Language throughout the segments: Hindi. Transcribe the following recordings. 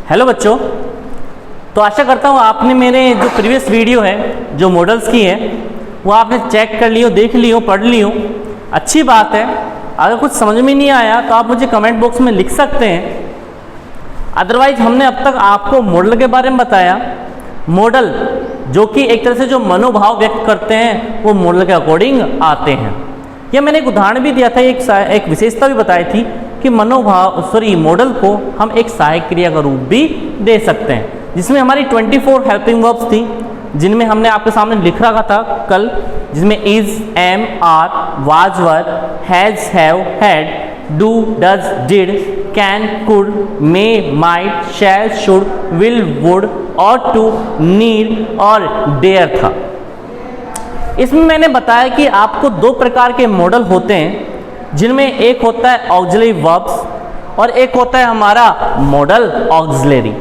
हेलो बच्चों, तो आशा करता हूँ आपने मेरे जो प्रीवियस वीडियो है जो मॉडल्स की है वो आपने चेक कर लियो, देख लियो, पढ़ लियो। अच्छी बात है। अगर कुछ समझ में नहीं आया तो आप मुझे कमेंट बॉक्स में लिख सकते हैं। अदरवाइज हमने अब तक आपको मॉडल के बारे में बताया। मॉडल जो कि एक तरह से जो मनोभाव व्यक्त करते हैं वो मॉडल के अकॉर्डिंग आते हैं। यह मैंने एक उदाहरण भी दिया था, एक विशेषता भी बताई थी कि मॉडल को हम एक सहायक क्रिया का रूप भी दे सकते हैं, जिसमें हमारी 24 हेल्पिंग वर्ब्स थी, जिनमें हमने आपके सामने लिख रखा था कल, जिसमें is, am, are, was, were, has, have, had, do, does, did, can, could, may, might, shall, should, will, would, और टू, नीड और डेयर था। इसमें मैंने बताया कि आपको दो प्रकार के मॉडल होते हैं, जिनमें एक होता है ऑक्सिलरी वर्ब्स और एक होता है हमारा मॉडल ऑक्सिलरी।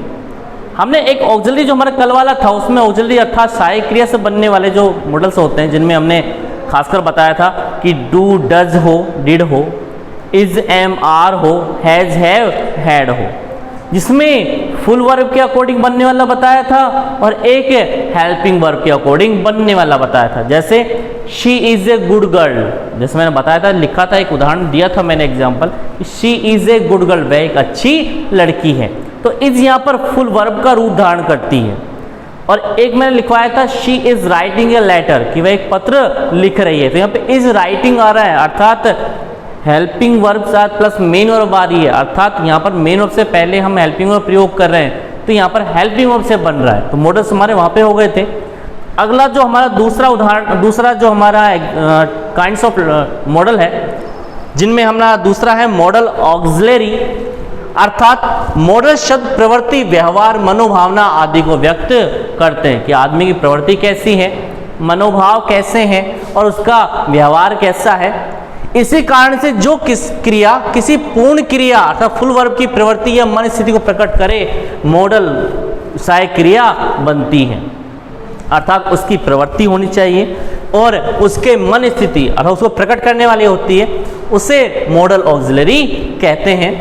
हमने एक ऑक्सिलरी जो हमारा कल वाला था उसमें ऑक्सिलरी अर्थात सहायक क्रिया से बनने वाले जो मॉडल्स होते हैं, जिनमें हमने खासकर बताया था कि डू, डज हो, डिड हो, इज, एम, आर हो, हैज, हैव, हैड हो, जिसमें फुल वर्ब के अकॉर्डिंग बनने वाला बताया था और एक हेल्पिंग वर्ब के अकॉर्डिंग बनने वाला बताया था। जैसे she is a good girl, जैसे मैंने बताया था, लिखा था, एक उदाहरण दिया था मैंने example, she is a good girl, वह एक अच्छी लड़की है। तो इज यहाँ पर फुल वर्ब का रूप धारण करती है। और एक मैंने लिखवाया था she is writing a letter, कि वह एक पत्र लिख रही है। तो यहाँ पे इज राइटिंग आ रहा है, अर्थात हेल्पिंग वर्ब साथ प्लस मेन वर्ब आ रही है, अर्थात यहाँ पर मेन वर्ब से पहले हम हेल्पिंग वर्ब प्रयोग कर रहे हैं, तो यहाँ पर हेल्पिंग वर्ब से बन रहा है। तो मॉडल्स हमारे वहाँ पे हो गए थे। अगला जो हमारा दूसरा जो हमारा काइंड्स ऑफ मॉडल है, जिनमें हमारा दूसरा है मॉडल ऑक्सिलरी, अर्थात मॉडल शब्द प्रवृत्ति, व्यवहार, मनोभावना आदि को व्यक्त करते हैं कि आदमी की प्रवृत्ति कैसी है, मनोभाव कैसे हैं और उसका व्यवहार कैसा है। इसी कारण से जो किसी पूर्ण क्रिया अर्थात फुल वर्ब की प्रवृत्ति या मन स्थिति को प्रकट करे, मॉडल सहायक क्रिया बनती है। अर्थात उसकी प्रवृत्ति होनी चाहिए और उसके मन स्थिति अर्थात उसको प्रकट करने वाली होती है, उसे मॉडल ऑक्सिलरी कहते हैं।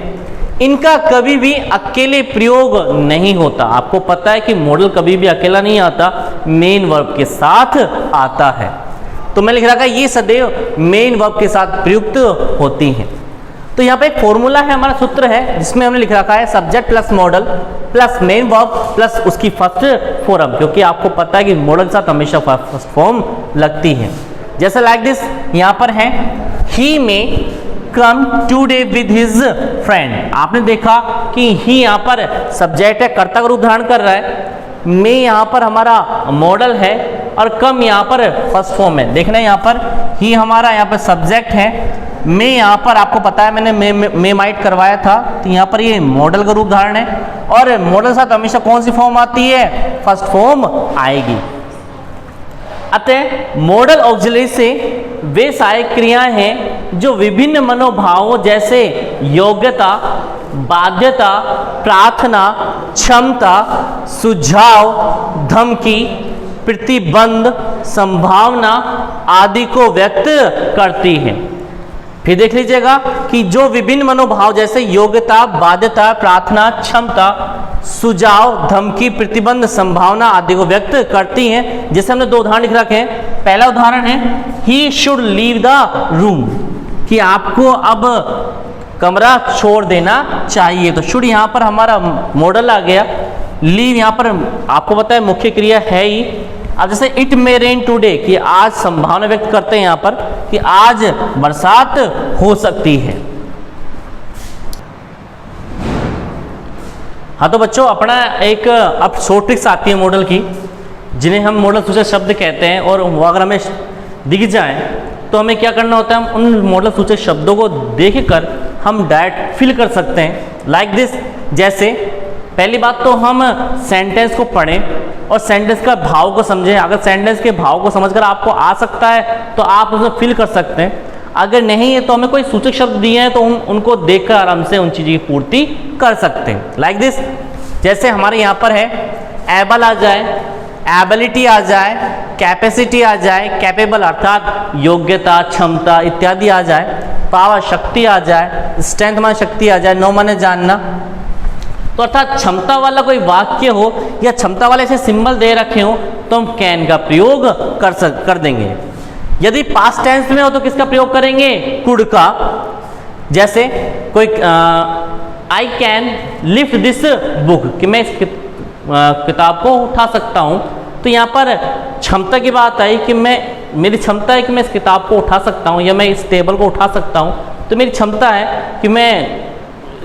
इनका कभी भी अकेले प्रयोग नहीं होता। आपको पता है कि मॉडल कभी भी अकेला नहीं आता, मेन वर्ब के साथ आता है। तो मैं लिख रहा था ये सदैव मेन वर्ब के साथ प्रयुक्त होती हैं। तो यहाँ पे एक फॉर्मूला है, हमारा सूत्र है, जिसमें हमने लिख रखा है subject plus model plus main verb plus उसकी फर्स्ट फॉर्म, क्योंकि आपको पता है कि मॉडल के साथ हमेशा फर्स्ट फॉर्म लगती है। जैसे लाइक दिस यहाँ पर है, ही में कम टुडे विद हिज फ्रेंड। आपने देखा कि ही यहाँ पर सब्जेक्ट है, कर्ता का रूप धारण कर रहा है, में यहाँ पर हमारा मॉडल है और कम यहाँ पर फर्स्ट फॉर्म है। देखना यहाँ पर ही हमारा यहाँ पर सब्जेक्ट है, में यहाँ पर आपको पता है मैंने में माइट करवाया था, तो यहाँ पर ये मॉडल का रूप धारण है और मॉडल साथ हमेशा कौन सी फॉर्म आती है, फर्स्ट फॉर्म आएगी। अतः मॉडल ऑक्सिलरी से वे सहायक क्रियाएं हैं जो विभिन्न मनोभावों जैसे योग्यता, बाध्यता, प्रार्थना, क्षमता, सुझाव, धमकी, प्रतिबंध, संभावना आदि को व्यक्त करती है। फिर देख लीजिएगा कि जो विभिन्न मनोभाव जैसे योग्यता, बाध्यता, प्रार्थना, क्षमता, सुझाव, धमकी, प्रतिबंध, संभावना आदि को व्यक्त करती हैं। जैसे हमने दो उदाहरण लिख रखे हैं। पहला उदाहरण है he should leave the room, कि आपको अब कमरा छोड़ देना चाहिए। तो शुड यहाँ पर हमारा मॉडल आ गया, लीव यहाँ पर आपको पता है मुख्य क्रिया है ही। अब जैसे इट मे रेन टुडे, कि आज संभावना व्यक्त करते हैं यहाँ पर कि आज बरसात हो सकती है। हाँ तो बच्चों, अपना एक अब शॉर्ट ट्रिक्स आती है मॉडल की, जिन्हें हम मॉडल सूचक शब्द कहते हैं, और वो अगर हमें दिख जाए तो हमें क्या करना होता है, हम उन मॉडल सूचक शब्दों को देखकर हम डायरेक्ट फिल कर सकते हैं। लाइक दिस, जैसे पहली बात तो हम सेंटेंस को पढ़ें और सेंटेंस का भाव को समझें। अगर सेंटेंस के भाव को समझकर आपको आ सकता है तो आप उसमें फिल कर सकते हैं, अगर नहीं है तो हमें कोई सूचक शब्द दिए हैं तो हम उनको देखकर आराम से उन चीज़ों की पूर्ति कर सकते हैं। लाइक दिस, जैसे हमारे यहाँ पर है एबल आ जाए, एबिलिटी आ जाए, कैपेसिटी आ जाए, कैपेबल अर्थात योग्यता, क्षमता इत्यादि आ जाए, पावर शक्ति आ जाए, स्ट्रेंथ माने शक्ति आ जाए, नो माने जानना, तो अर्थात क्षमता वाला कोई वाक्य हो या क्षमता वाले ऐसे सिंबल दे रखे हो तो हम कैन का प्रयोग कर देंगे। यदि पास्ट टेंस में हो तो किसका प्रयोग करेंगे? कुड का। जैसे कोई I can lift this book, कि मैं इस किताब को उठा सकता हूँ। तो यहाँ पर क्षमता की बात आई कि मेरी क्षमता है कि मैं इस किताब को उठा सकता हूँ या मैं इस टेबल को उठा सकता हूँ। तो मेरी क्षमता है कि मैं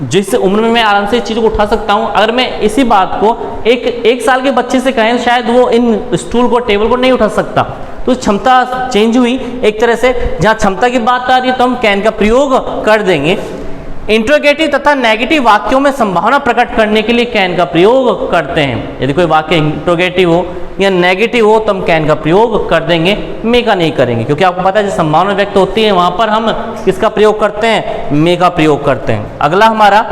जिस उम्र में मैं आराम से इस चीज़ को उठा सकता हूँ। अगर मैं इसी बात को एक साल के बच्चे से कहें तो शायद वो इन स्टूल को टेबल को नहीं उठा सकता। तो क्षमता चेंज हुई एक तरह से। जहाँ क्षमता की बात आ रही है तो हम कैन का प्रयोग कर देंगे। इंट्रोगेटिव तथा नेगेटिव वाक्यों में संभावना प्रकट करने के लिए कैन का प्रयोग करते हैं। यदि कोई वाक्य इंट्रोगेटिव हो या नेगेटिव हो तो हम कैन का प्रयोग कर देंगे, मे का नहीं करेंगे, क्योंकि आपको पता है जो संभावना व्यक्त होती है वहां पर हम किसका प्रयोग करते हैं? मे का प्रयोग करते हैं। अगला हमारा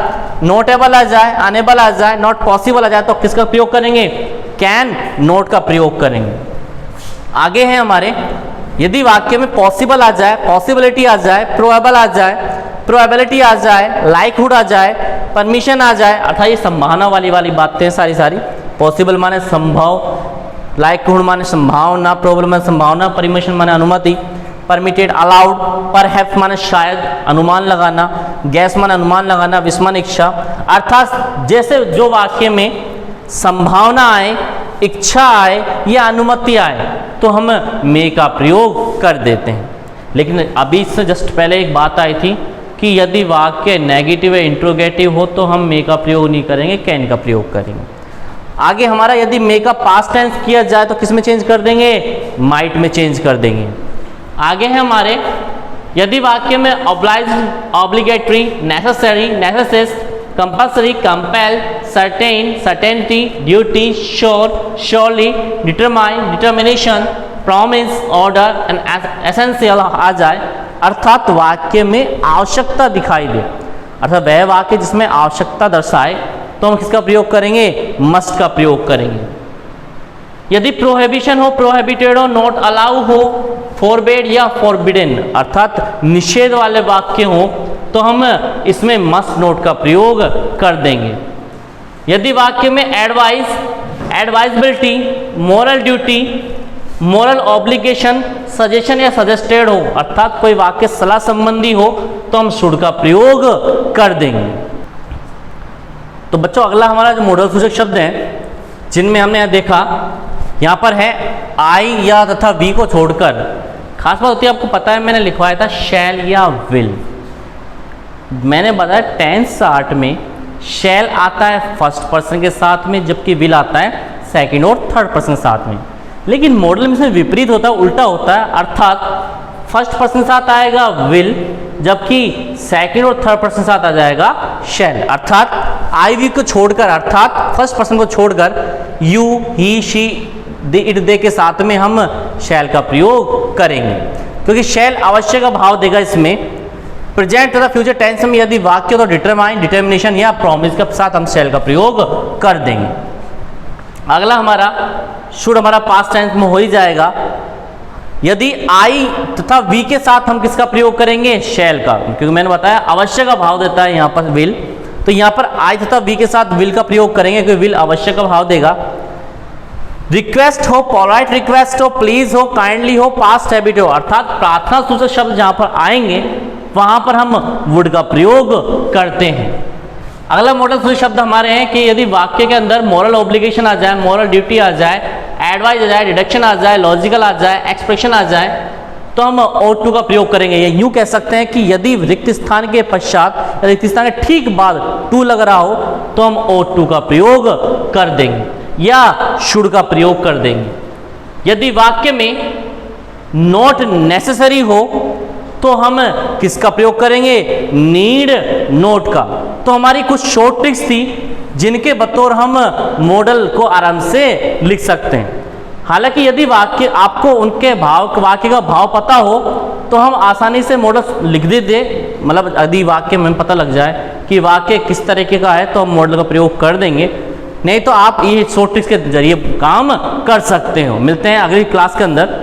नॉट एबल आ जाए, अनेबल आ जाए, नॉट पॉसिबल आ जाए तो किसका प्रयोग करेंगे? कैन नॉट का प्रयोग करेंगे। आगे है हमारे, यदि वाक्य में पॉसिबल आ जाए, पॉसिबिलिटी आ जाए, प्रोबेबल आ जाए, प्रोबेबिलिटी आ जाए, लाइकहुड आ जाए, परमिशन आ जाए, अर्थात ये संभावना वाली बातें सारी। पॉसिबल माने संभव, लाइकहुड माने संभावना, प्रोबेबल माने संभावना, परमिशन माने अनुमति, परमिटेड अलाउड, परहैप्स माने शायद अनुमान लगाना, गैस माने अनुमान लगाना, विश माने इच्छा। अर्थात जैसे जो वाक्य में संभावना आए, इच्छा आए या अनुमति आए तो हम मे का प्रयोग कर देते हैं। लेकिन अभी इससे जस्ट पहले एक बात आई थी कि यदि वाक्य नेगेटिव या इंट्रोगेटिव हो तो हम मे का प्रयोग नहीं करेंगे, कैन का प्रयोग करेंगे। आगे हमारा यदि मे का पास्ट टेंस किया जाए तो किस में चेंज कर देंगे? माइट में चेंज कर देंगे। आगे है हमारे, यदि वाक्य में obliged, obligatory, necessary, necessity, compulsory, compel, certain, certainty, duty, sure, surely, determine, determination, promise, order and essential आ जाए, अर्थात वाक्य में आवश्यकता दिखाई दे, अर्थात वह वाक्य जिसमें आवश्यकता दर्शाए तो हम किसका प्रयोग करेंगे? मस्ट का प्रयोग करेंगे। यदि प्रोहिबिशन हो, प्रोहिबिटेड हो, नॉट अलाउ हो, फॉरबेड या फॉरबिडन, अर्थात निषेध वाले वाक्य हो तो हम इसमें मस्ट नोट का प्रयोग कर देंगे। यदि वाक्य में advice, advisability, moral duty, moral obligation, suggestion या सजेस्टेड हो, अर्थात कोई वाक्य सलाह संबंधी हो तो हम शुड का प्रयोग कर देंगे। तो बच्चों अगला हमारा जो मॉडल सूचक शब्द हैं जिनमें हमने यहाँ देखा, यहाँ पर है आई या तथा वी को छोड़कर, खास बात होती है आपको पता है मैंने लिखवाया था शैल या विल। मैंने बताया टेंस आर्ट में शैल आता है फर्स्ट पर्सन के साथ में जबकि विल आता है सेकंड और थर्ड पर्सन के साथ में। लेकिन मॉडल में इसमें विपरीत होता है, उल्टा होता है, अर्थात फर्स्ट पर्सन के साथ आएगा विल जबकि सेकंड और थर्ड पर्सन के साथ आ जाएगा शैल। अर्थात आई वी को छोड़कर, अर्थात फर्स्ट पर्सन को छोड़कर you, he, she, they, it, they के साथ में हम शैल का प्रयोग करेंगे, क्योंकि शैल आवश्यक का भाव देगा। इसमें प्रेजेंट तथा फ्यूचर टेंस में यदि वाक्य तो डिटरमाइन, डिटर्मिनेशन या प्रॉमिस के साथ हम शैल का प्रयोग कर देंगे। अगला हमारा शुड हमारा पास्ट टेंस में हो ही जाएगा। यदि आई तथा वी के साथ हम किसका प्रयोग करेंगे? शैल का, क्योंकि मैंने बताया आवश्यक का भाव देता है यहाँ पर विल, तो यहाँ पर आई तथा वी के साथ विल का प्रयोग करेंगे क्योंकि विल आवश्यक का भाव देगा। रिक्वेस्ट हो, पोलाइट रिक्वेस्ट हो, प्लीज हो, काइंडली हो, पास्ट हैबिट हो, अर्थात प्रार्थना सूचक शब्द जहाँ पर आएंगे वहां पर हम वुड का प्रयोग करते हैं। अगला मॉडल सूचक शब्द हमारे हैं कि यदि वाक्य के अंदर मॉरल ऑब्लिगेशन आ जाए, मॉरल ड्यूटी आ जाए, एडवाइस आ जाए, डिडक्शन आ जाए, लॉजिकल आ जाए, एक्सप्रेशन आ जाए तो हम ought to का प्रयोग करेंगे। या यूं कह सकते हैं कि यदि रिक्त स्थान के पश्चात, रिक्त स्थान के ठीक बाद टू लग रहा हो तो हम ought to का प्रयोग कर देंगे या शुड का प्रयोग कर देंगे। यदि वाक्य में नॉट नेसेसरी हो तो हम किसका प्रयोग करेंगे? नीड नोट का। तो हमारी कुछ शॉर्ट ट्रिक्स थी जिनके बतौर हम मॉडल को आराम से लिख सकते हैं। हालांकि यदि वाक्य आपको उनके भाव, वाक्य का भाव पता हो तो हम आसानी से मॉडल लिख देते, मतलब यदि वाक्य में पता लग जाए कि वाक्य किस तरीके का है तो हम मॉडल का प्रयोग कर देंगे, नहीं तो आप ये शॉर्ट ट्रिक्स के जरिए काम कर सकते हो। मिलते हैं अगली क्लास के अंदर।